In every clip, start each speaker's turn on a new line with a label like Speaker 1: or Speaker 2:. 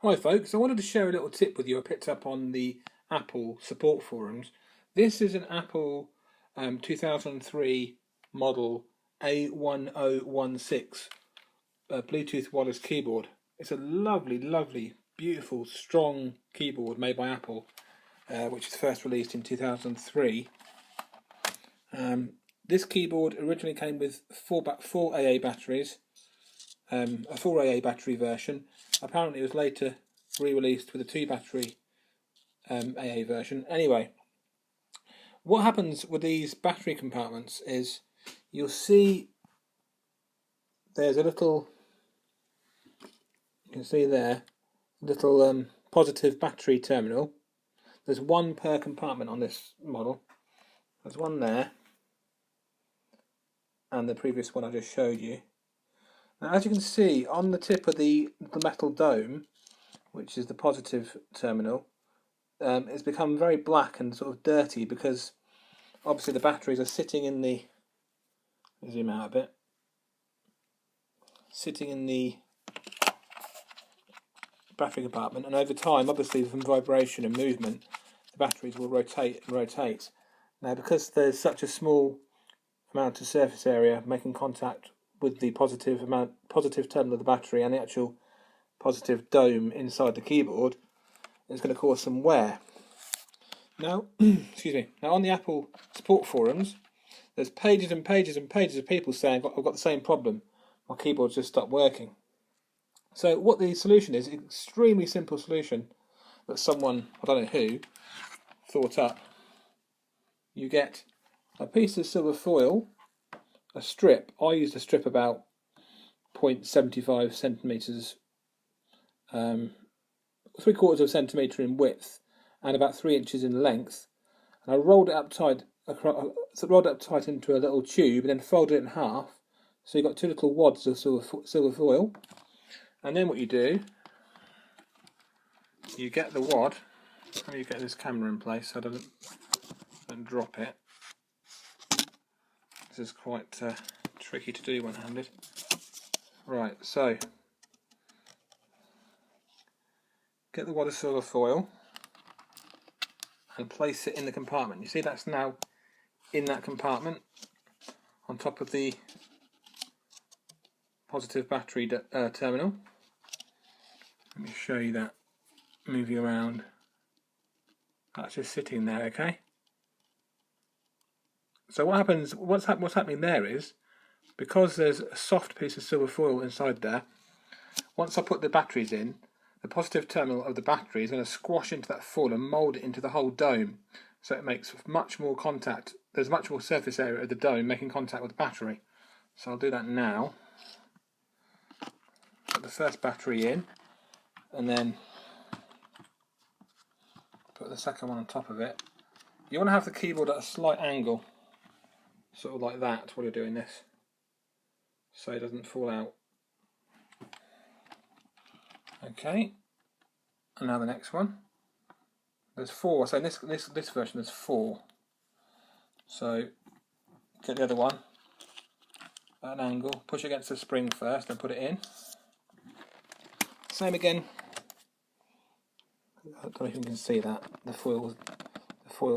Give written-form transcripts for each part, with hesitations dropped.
Speaker 1: Hi folks, I wanted to share a little tip with you I picked up on the Apple support forums. This is an Apple 2003 model A1016 Bluetooth wireless keyboard. It's a lovely, beautiful, strong keyboard made by Apple, which was first released in 2003. This keyboard originally came with four AA batteries, a 4 AA battery version. Apparently it was later re-released with a 2 battery AA version. Anyway, what happens with these battery compartments is you'll see there's a little, you can see there, little positive battery terminal. There's one per compartment on this model. There's one there, and the previous one I just showed you. Now, as you can see, on the tip of the metal dome, which is the positive terminal, it's become very black and sort of dirty because obviously the batteries are sitting in the, zoom out a bit, sitting in the battery compartment, and over time, obviously from vibration and movement, the batteries will rotate and rotate. Now, because there's such a small amount of surface area making contact with the positive terminal of the battery and the actual positive dome inside the keyboard, it's going to cause some wear. Now, excuse me. Now, on the Apple support forums, there's pages and pages and pages of people saying, I've got the same problem. My keyboard's just stopped working. So what the solution is, an extremely simple solution that someone, I don't know who, thought up. You get a piece of silver foil, a strip. I used a strip about 0.75 centimetres, 3/4 of a centimetre in width, and about 3 inches in length. And I rolled it up tight into a little tube, and then folded it in half. So you've got 2 little wads of silver foil. And then what you do, you get the wad. Let me get this camera in place so I don't drop it. This is quite tricky to do one-handed. Right, so get the wad of silver foil and place it in the compartment. You see that's now in that compartment on top of the positive battery terminal. Let me show you that moving around. That's just sitting there, okay? So what happens? What's happening there is, because there's a soft piece of silver foil inside there, once I put the batteries in, the positive terminal of the battery is going to squash into that foil and mould it into the whole dome. So it makes much more contact. There's much more surface area of the dome making contact with the battery. So I'll do that now. Put the first battery in, and then put the second one on top of it. You want to have the keyboard at a slight angle, sort of like that while you're doing this, so it doesn't fall out. Okay, and now the next one. There's 4, so in this version there's 4. So get the other one at an angle, push against the spring first, then put it in. Same again. I don't know if you can see that, the foil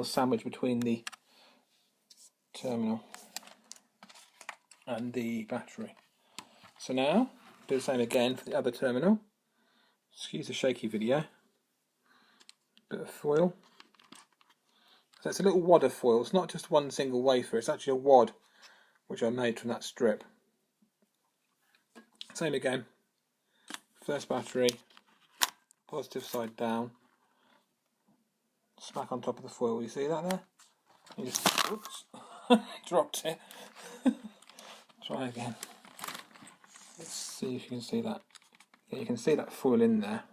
Speaker 1: sandwiched between the terminal and the battery. So now do the same again for the other terminal. Excuse the shaky video. Bit of foil. So it's a little wad of foil. It's not just one single wafer, it's actually a wad which I made from that strip. Same again. First battery, positive side down, smack on top of the foil. You see that there? You just, oops, dropped it. Try again. Let's see if you can see that. Yeah, you can see that foil in there,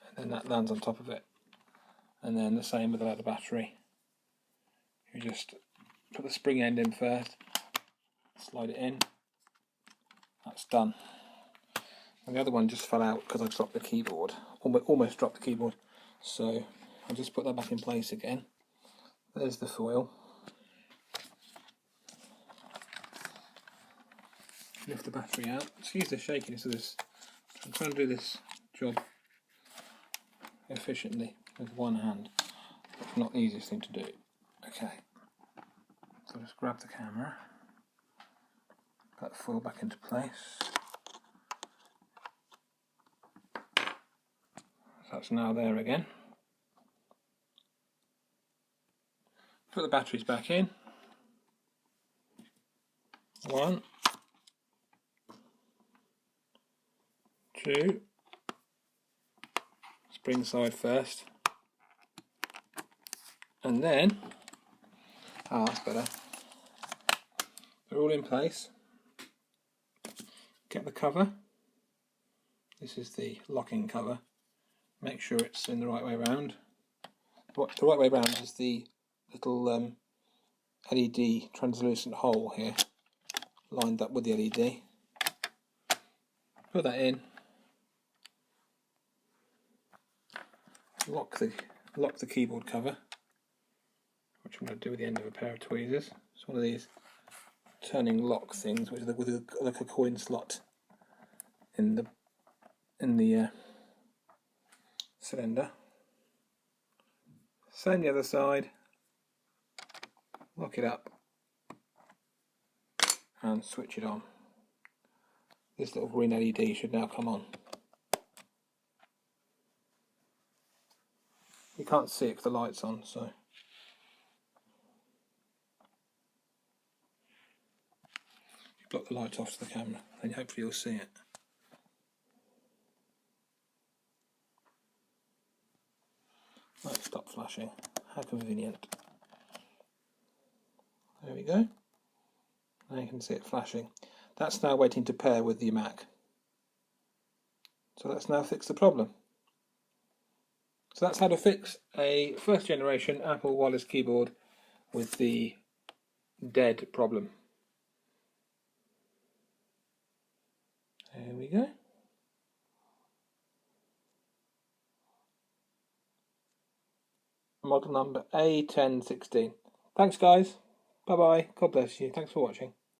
Speaker 1: and then that lands on top of it. And then the same with the other battery. You just put the spring end in first, slide it in. That's done. And the other one just fell out because I dropped the keyboard, almost dropped the keyboard. So I'll just put that back in place again. There's the foil. Lift the battery out. Excuse the shakiness of this I'm trying to do this job efficiently with one hand. It's not the easiest thing to do. Okay, so just grab the camera, put the foil back into place. So that's now there again. Put the batteries back in. 1, 2, spring side first, and then, that's better. They're all in place. Get the cover. This is the locking cover. Make sure it's in the right way around. The right way around is the little LED translucent hole here, lined up with the LED. Put that in. Lock the keyboard cover, which I'm going to do with the end of a pair of tweezers. It's one of these turning lock things, which is like a coin slot in the cylinder. Same the other side. Lock it up and switch it on. This little green LED should now come on. You can't see it because the light's on, so you block the light off to the camera, and hopefully you'll see it. Might stop flashing. How convenient. There we go. Now you can see it flashing. That's now waiting to pair with the Mac. So that's now fixed the problem. So that's how to fix a first generation Apple wireless keyboard with the dead problem. There we go. Model number A1016. Thanks guys. Bye bye. God bless you. Thanks for watching.